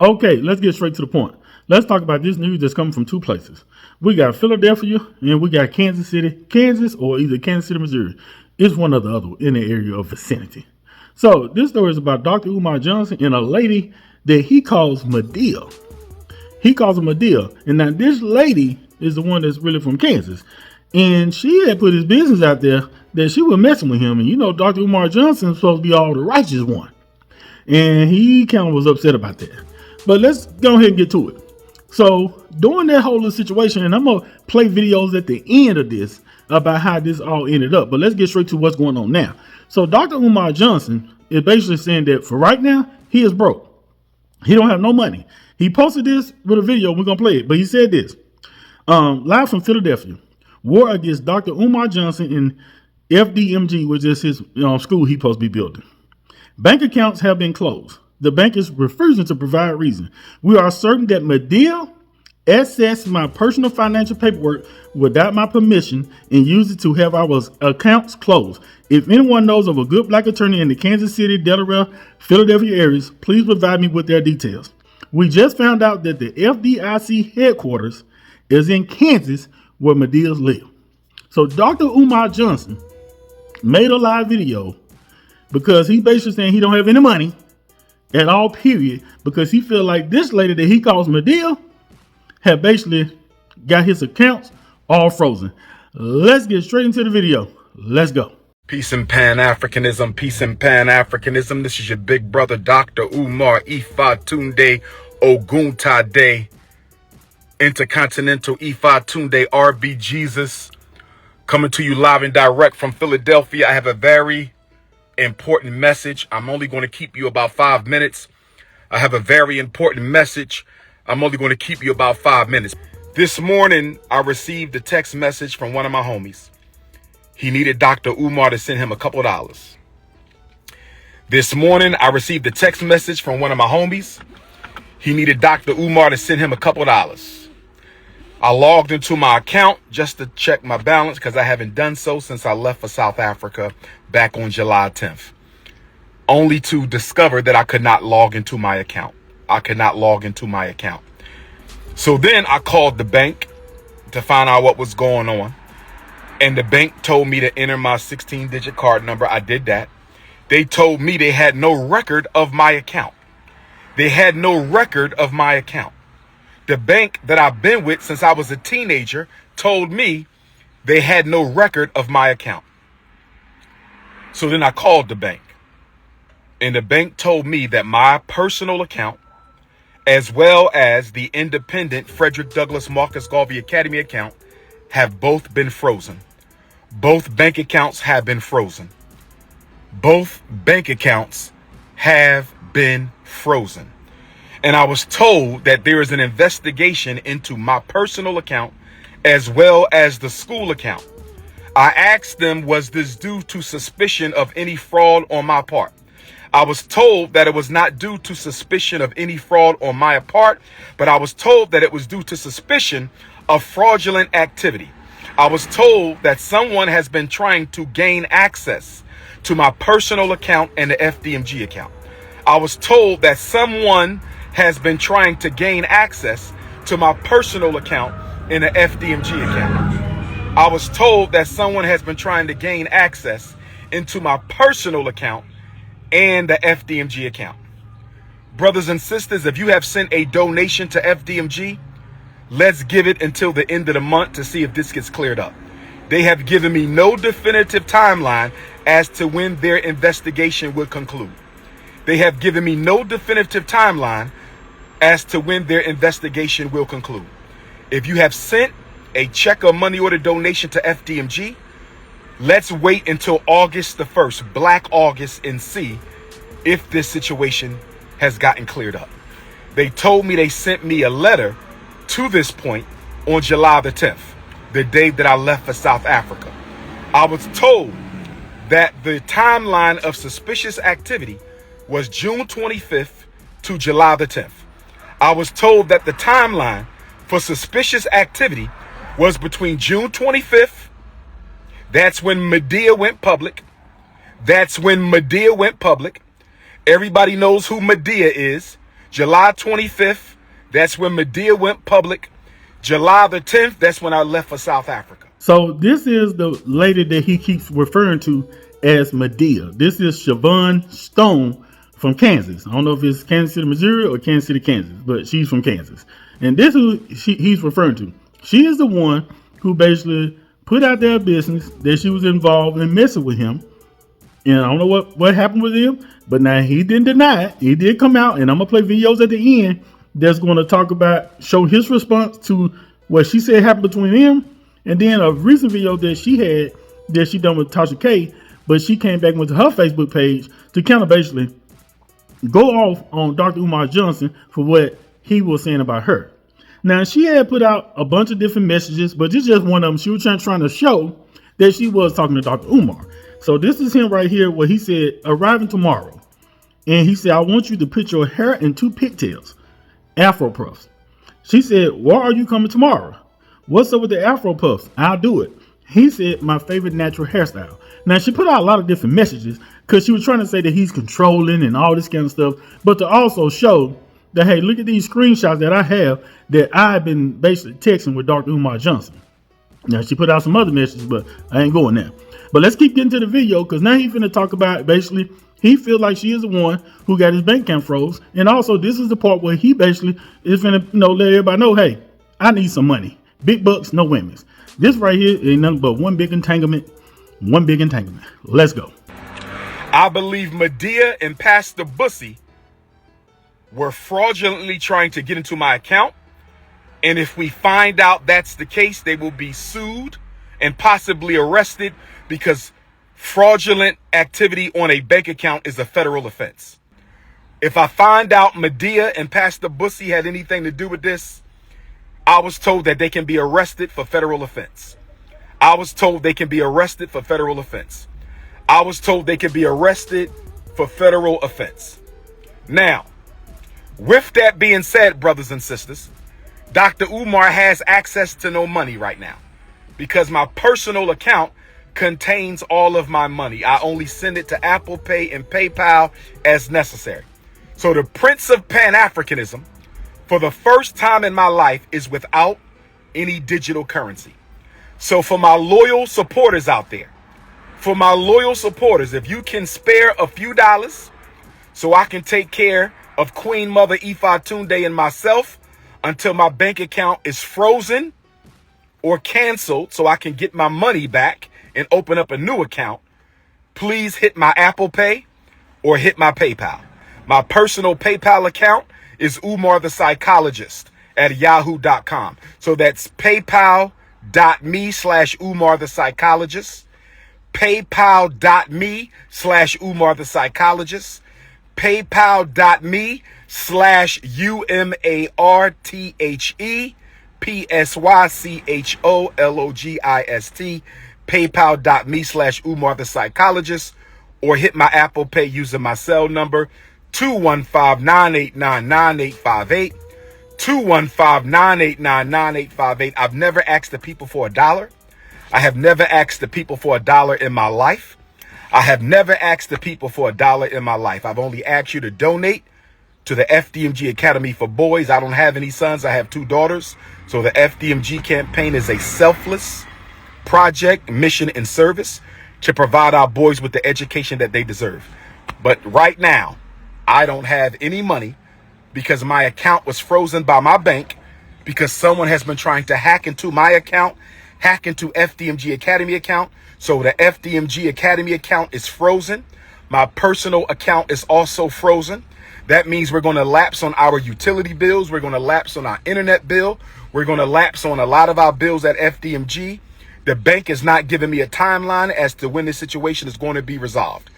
Okay, let's get straight to the point. Let's talk about this news that's coming from two places. We got Philadelphia and we got Kansas City, Kansas, or either Kansas City, Missouri. It's one or the other in the area of vicinity. So this story is about Dr. Umar Johnson and a lady that he calls Medea. He calls her Medea. And now this lady is the one that's really from Kansas. And she had put his business out there that she was messing with him. And you know, Dr. Umar Johnson is supposed to be all the righteous one. And he kind of was upset about that. But let's go ahead and get to it. So during that whole situation, and I'm going to play videos at the end of this about how this all ended up. But let's get straight to what's going on now. So Dr. Umar Johnson is basically saying that for right now, he is broke. He don't have no money. He posted this with a video. We're going to play it. But he said this, live from Philadelphia, war against Dr. Umar Johnson in FDMG, which is his school he's supposed to be building. Bank accounts have been closed. The bank is refusing to provide reason. We are certain that Medea accessed my personal financial paperwork without my permission and used it to have our accounts closed. If anyone knows of a good black attorney in the Kansas City, Delaware, Philadelphia areas, please provide me with their details. We just found out that the FDIC headquarters is in Kansas, where Medea's live. So Dr. Umar Johnson made a live video because he's basically saying he don't have any money at all, period, because he feel like this lady that he calls Medea have basically got his accounts all frozen. Let's get straight into the video. Let's go. Peace and Pan-Africanism, peace and Pan-Africanism. This is your big brother, Dr. Umar Ifatunde Oguntade, Intercontinental Ifatunde RB Jesus, coming to you live and direct from Philadelphia. I have a very important message. I'm only going to keep you about 5 minutes. I have a very important message. I'm only going to keep you about 5 minutes. This morning, I received a text message from one of my homies. He needed Dr. Umar to send him a couple dollars. This morning, I received a text message from one of my homies. He needed Dr. Umar to send him a couple dollars. I logged into my account just to check my balance because I haven't done so since I left for South Africa back on July 10th, only to discover that I could not log into my account. So then I called the bank to find out what was going on. And the bank told me to enter my 16-digit card number. I did that. They told me they had no record of my account. The bank that I've been with since I was a teenager told me they had no record of my account. So then I called the bank, and the bank told me that my personal account, as well as the independent Frederick Douglass Marcus Garvey Academy account, have both been frozen. Both bank accounts have been frozen. And I was told that there is an investigation into my personal account as well as the school account. I asked them, was this due to suspicion of any fraud on my part? I was told that it was not due to suspicion of any fraud on my part, but I was told that it was due to suspicion of fraudulent activity. I was told that someone has been trying to gain access to my personal account and the FDMG account. I was told that someone has been trying to gain access to my personal account and the FDMG account. I was told that someone has been trying to gain access into my personal account and the FDMG account. Brothers and sisters, if you have sent a donation to FDMG, let's give it until the end of the month to see if this gets cleared up. They have given me no definitive timeline as to when their investigation will conclude. If you have sent a check or money order donation to FDMG, let's wait until August the 1st, Black August, and see if this situation has gotten cleared up. They told me they sent me a letter to this point on July the 10th, the day that I left for South Africa. I was told that the timeline of suspicious activity was June 25th to July the 10th. I was told that the timeline for suspicious activity was between June 25th, that's when Medea went public. Everybody knows who Medea is. July 25th, that's when Medea went public. July the 10th, that's when I left for South Africa. So this is the lady that he keeps referring to as Medea. This is Siobhan Stone from Kansas. I don't know if it's Kansas City, Missouri or Kansas City, Kansas, but she's from Kansas. And this is who he's referring to. She is the one who basically put out their business that she was involved in messing with him. And I don't know what happened with him, but now he didn't deny it. He did come out, and I'm going to play videos at the end that's going to talk about, show his response to what she said happened between them. And then a recent video that she had that she done with Tasha K, but she came back with her Facebook page to kind of basically go off on Dr. Umar Johnson for what he was saying about her. Now, she had put out a bunch of different messages, but this is just one of them. She was trying to show that she was talking to Dr. Umar. So this is him right here where he said, arriving tomorrow. And he said, I want you to put your hair in 2 pigtails, Afro puffs. She said, why are you coming tomorrow? What's up with the Afro puffs? I'll do it. He said, my favorite natural hairstyle. Now, she put out a lot of different messages because she was trying to say that he's controlling and all this kind of stuff, but to also show that, hey, look at these screenshots that I have that I've been basically texting with Dr. Umar Johnson. Now, she put out some other messages, but I ain't going there. But let's keep getting to the video because now he's finna talk about basically he feels like she is the one who got his bank account froze. And also, this is the part where he basically is finna, let everybody know, hey, I need some money. Big bucks, no women's. This right here ain't nothing but one big entanglement. One big entanglement. Let's go. I believe Medea and Pastor Bussy were fraudulently trying to get into my account. And if we find out that's the case, they will be sued and possibly arrested because fraudulent activity on a bank account is a federal offense. If I find out Medea and Pastor Bussy had anything to do with this, I was told that they can be arrested for federal offense. I was told they can be arrested for federal offense. I was told they can be arrested for federal offense. Now, with that being said, brothers and sisters, Dr. Umar has access to no money right now because my personal account contains all of my money. I only send it to Apple Pay and PayPal as necessary. So the Prince of Pan-Africanism, for the first time in my life, is without any digital currency. So for my loyal supporters out there, if you can spare a few dollars so I can take care of Queen Mother Ifa Tunde and myself until my bank account is frozen or canceled so I can get my money back and open up a new account, please hit my Apple Pay or hit my PayPal. My personal PayPal account is Umar the Psychologist at yahoo.com. So that's paypal.me/Umar the Psychologist, paypal.me/Umar the Psychologist, paypal.me/UMARTHEPSYCHOLOGIST, paypal.me/Umar the Psychologist, or hit my Apple Pay using my cell number 215-989-9858, 215-989-9858. I've never asked the people for $1. I have never asked the people for $1 in my life. I have never asked the people for $1 in my life. I've only asked you to donate to the FDMG Academy for Boys. I don't have any sons. I have 2 daughters. So the FDMG campaign is a selfless project, mission, and service to provide our boys with the education that they deserve. But right now, I don't have any money because my account was frozen by my bank because someone has been trying to hack into my account, hack into FDMG Academy account. So the FDMG Academy account is frozen. My personal account is also frozen. That means we're going to lapse on our utility bills. We're going to lapse on our internet bill. We're going to lapse on a lot of our bills at FDMG. The bank is not giving me a timeline as to when this situation is going to be resolved.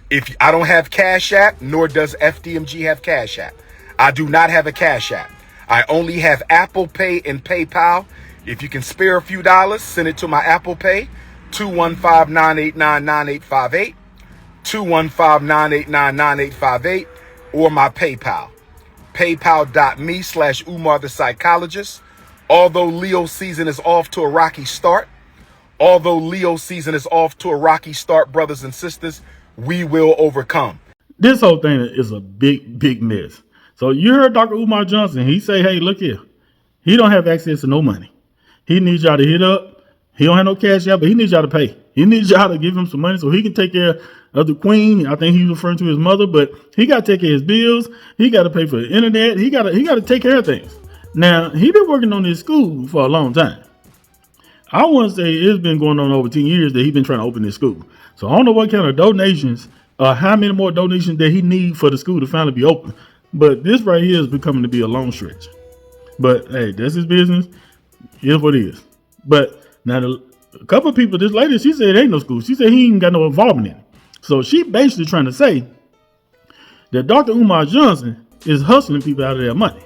If I don't have Cash App, nor does FDMG have Cash App. I do not have a Cash App. I only have Apple Pay and PayPal. If you can spare a few dollars, send it to my Apple Pay, 215-989-9858, 215-989-9858, or my PayPal, paypal.me/Umar the Psychologist. Although Leo season is off to a rocky start, brothers and sisters, we will overcome. This whole thing is a big mess. So you heard Dr. Umar Johnson. He say, hey, look here. He don't have access to no money. He needs y'all to hit up. He don't have no cash out, but he needs y'all to pay. He needs y'all to give him some money so he can take care of the queen. I think he's referring to his mother, but he got to take care of his bills. He got to pay for the internet. He got to take care of things. Now, he been working on this school for a long time. I want to say it's been going on over 10 years that he's been trying to open this school. So I don't know what kind of donations or how many more donations that he need for the school to finally be open. But this right here is becoming to be a long stretch. But hey, that's his business. Here's what it is. But now a couple of people, this lady, she said it ain't no school. She said he ain't got no involvement in it. So she basically trying to say that Dr. Umar Johnson is hustling people out of their money.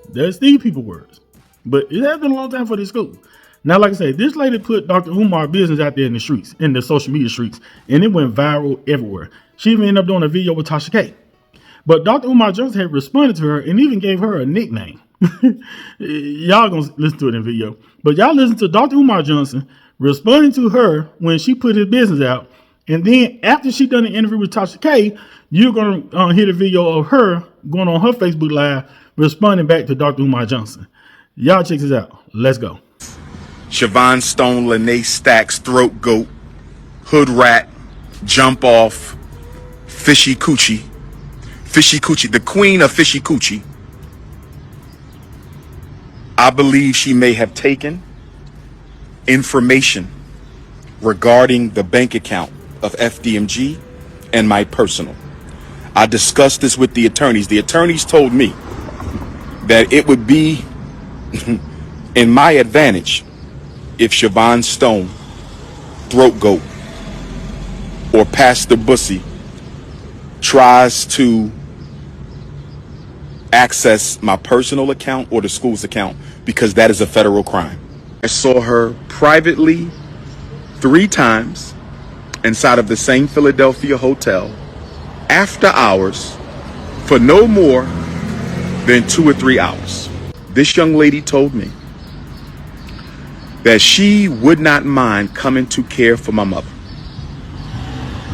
That's these people words. But it has been a long time for this school. Now, like I say, this lady put Dr. Umar business out there in the streets, in the social media streets, and it went viral everywhere. She even ended up doing a video with Tasha K. But Dr. Umar Johnson had responded to her and even gave her a nickname. Y'all gonna listen to it in video. But y'all listen to Dr. Umar Johnson responding to her when she put his business out. And then after she done an interview with Tasha K, you're gonna hear the video of her going on her Facebook Live responding back to Dr. Umar Johnson. Y'all check this out. Let's go. Siobhan Stone, Lene Stacks, Throat Goat, Hood Rat, Jump Off, Fishy Coochie, the queen of Fishy Coochie. I believe she may have taken information regarding the bank account of FDMG and my personal. I discussed this with the attorneys. The attorneys told me that it would be in my advantage if Siobhan Stone, Throat Goat, or Pastor Bussy tries to access my personal account or the school's account, because that is a federal crime. I saw her privately 3 times inside of the same Philadelphia hotel after hours for no more than 2 or 3 hours. This young lady told me that she would not mind coming to care for my mother.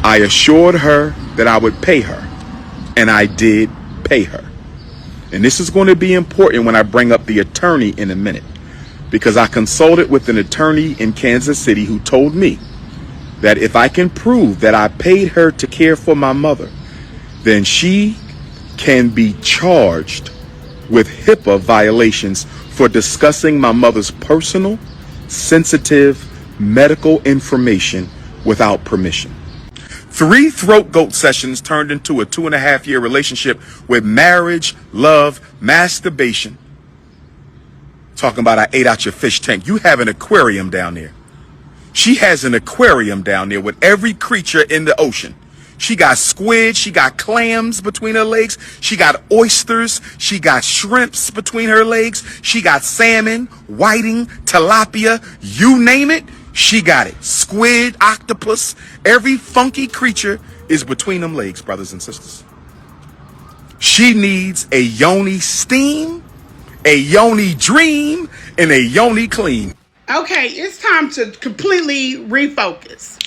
I assured her that I would pay her, and I did pay her. And this is going to be important when I bring up the attorney in a minute, because I consulted with an attorney in Kansas City who told me that if I can prove that I paid her to care for my mother, then she can be charged with HIPAA violations for discussing my mother's personal, sensitive medical information without permission. 3 Throat Goat sessions turned into a 2.5-year relationship with marriage, love, masturbation. Talking about I ate out your fish tank. You have an aquarium down there. She has an aquarium down there with every creature in the ocean. She got squid, she got clams between her legs, she got oysters, she got shrimps between her legs, she got salmon, whiting, tilapia, you name it, she got it. Squid, octopus, every funky creature is between them legs, brothers and sisters. She needs a yoni steam, a yoni dream, and a yoni clean. Okay, it's time to completely refocus.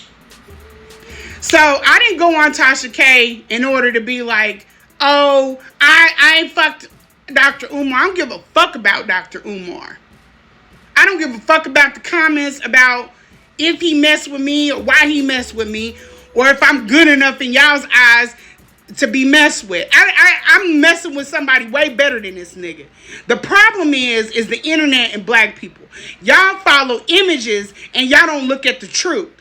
So I didn't go on Tasha K in order to be like, oh, I ain't fucked Dr. Umar. I don't give a fuck about Dr. Umar. I don't give a fuck about the comments about if he messed with me or why he messed with me, or if I'm good enough in y'all's eyes to be messed with. I'm messing with somebody way better than this nigga. The problem is the internet and black people. Y'all follow images and y'all don't look at the truth.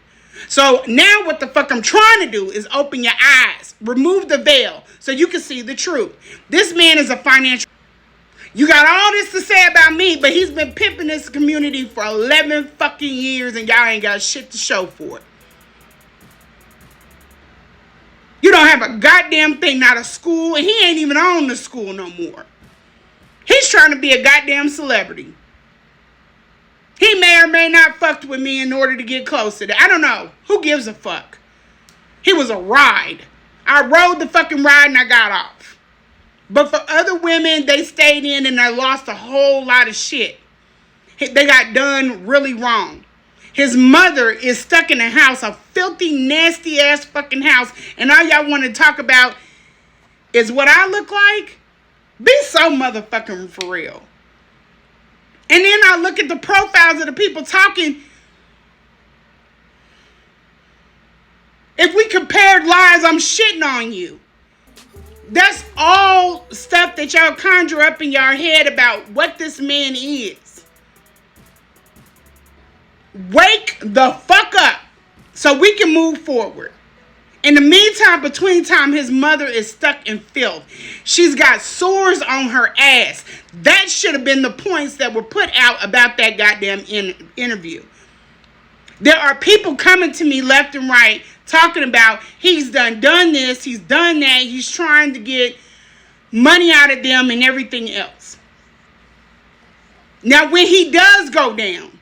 So now what the fuck I'm trying to do is open your eyes, remove the veil so you can see the truth. This man is a financial. You got all this to say about me, but he's been pimping this community for 11 fucking years and y'all ain't got shit to show for it. You don't have a goddamn thing, not a school, and he ain't even on the school no more. He's trying to be a goddamn celebrity. He may or may not fucked with me in order to get close to that. I don't know. Who gives a fuck? He was a ride. I rode the fucking ride and I got off. But for other women, they stayed in and they lost a whole lot of shit. They got done really wrong. His mother is stuck in a house, a filthy, nasty ass fucking house. And all y'all want to talk about is what I look like. Be so motherfucking for real. And then I look at the profiles of the people talking. If we compared lives, I'm shitting on you. That's all stuff that y'all conjure up in your head about what this man is. Wake the fuck up so we can move forward. In the meantime, between time, his mother is stuck in filth. She's got sores on her ass. That should have been the points that were put out about that goddamn interview. There are people coming to me left and right talking about he's done this, he's done that, he's trying to get money out of them and everything else. Now, when he does go down,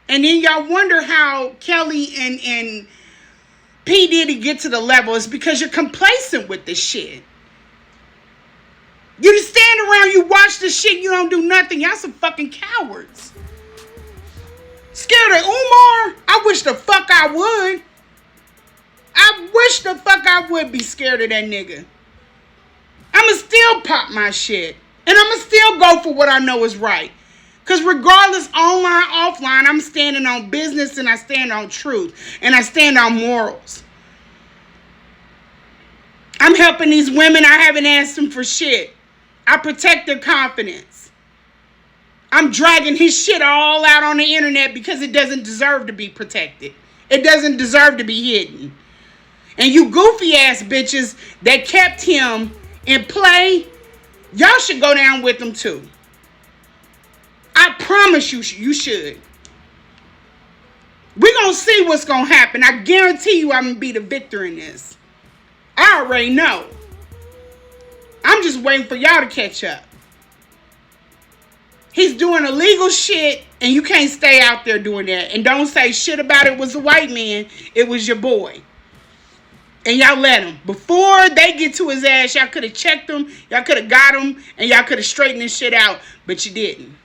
and then y'all wonder how Kelly and P. Diddy get to the level, it's because you're complacent with this shit. You just stand around, you watch this shit, you don't do nothing. Y'all some fucking cowards. Scared of Umar? I wish the fuck I would. I wish the fuck I would be scared of that nigga. I'ma still pop my shit. And I'ma still go for what I know is right. Because regardless, online, offline, I'm standing on business and I stand on truth. And I stand on morals. I'm helping these women. I haven't asked them for shit. I protect their confidence. I'm dragging his shit all out on the internet because it doesn't deserve to be protected. It doesn't deserve to be hidden. And you goofy ass bitches that kept him in play, y'all should go down with him too. I promise you, you should. We're going to see what's going to happen. I guarantee you I'm going to be the victor in this. I already know. I'm just waiting for y'all to catch up. He's doing illegal shit, and you can't stay out there doing that. And don't say shit about it was a white man. It was your boy. And y'all let him. Before they get to his ass, y'all could have checked him. Y'all could have got him. And y'all could have straightened this shit out. But you didn't.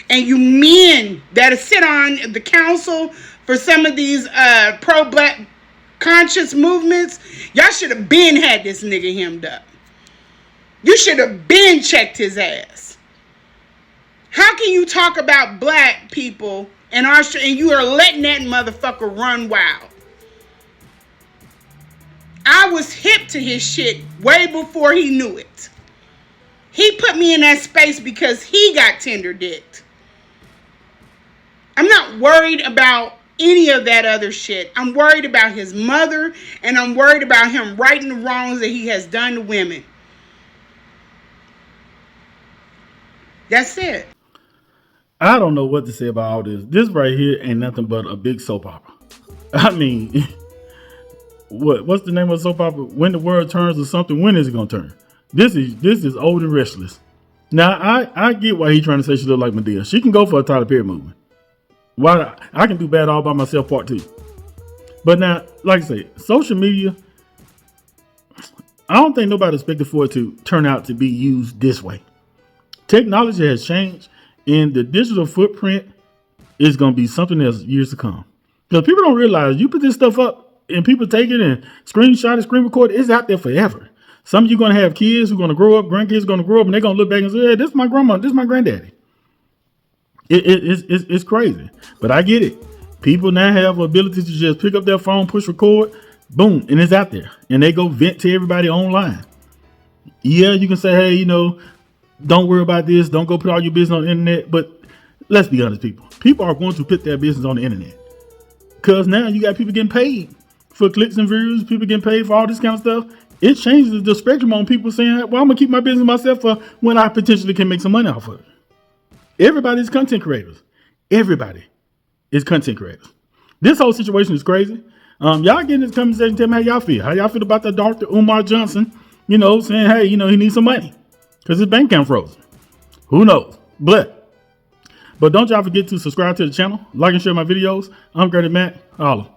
And you men that sit on the council for some of these pro-black conscious movements, y'all should have been had this nigga hemmed up. You should have been checked his ass. How can you talk about black people and you are letting that motherfucker run wild? I was hip to his shit way before he knew it. He put me in that space because he got tender dicked. I'm not worried about any of that other shit. I'm worried about his mother, and I'm worried about him righting the wrongs that he has done to women. That's it. I don't know what to say about all this. This right here ain't nothing but a big soap opera. I mean, what's the name of the soap opera? When the world turns or something, when is it gonna turn? This is old and restless. Now I get why he's trying to say she look like Madea. She can go for a Tyler Perry movie. Why I can do Bad All By Myself Part 2. But now, like I say, social media, I don't think nobody expected for it to turn out to be used this way. Technology has changed, and the digital footprint is going to be something else years to come. Because people don't realize you put this stuff up and people take it and screenshot it, screen record it, it's out there forever. Some of you going to have kids who are going to grow up, grandkids are going to grow up, and they're going to look back and say, hey, this is my grandma, this is my granddaddy. It's crazy, but I get it. People now have the ability to just pick up their phone, push record, boom, and it's out there. And they go vent to everybody online. Yeah, you can say, hey, don't worry about this. Don't go put all your business on the internet. But let's be honest, people. People are going to put their business on the internet. Because now you got people getting paid for clicks and views. People getting paid for all this kind of stuff. It changes the spectrum on people saying, well, I'm going to keep my business myself for when I potentially can make some money off of it. Everybody's content creators. Everybody is content creators. This whole situation is crazy. Y'all get in this conversation, tell me how y'all feel. How y'all feel about the Dr. Umar Johnson, saying, hey, he needs some money because his bank account frozen. Who knows? But don't y'all forget to subscribe to the channel, like and share my videos. I'm Granny Mac. Holla.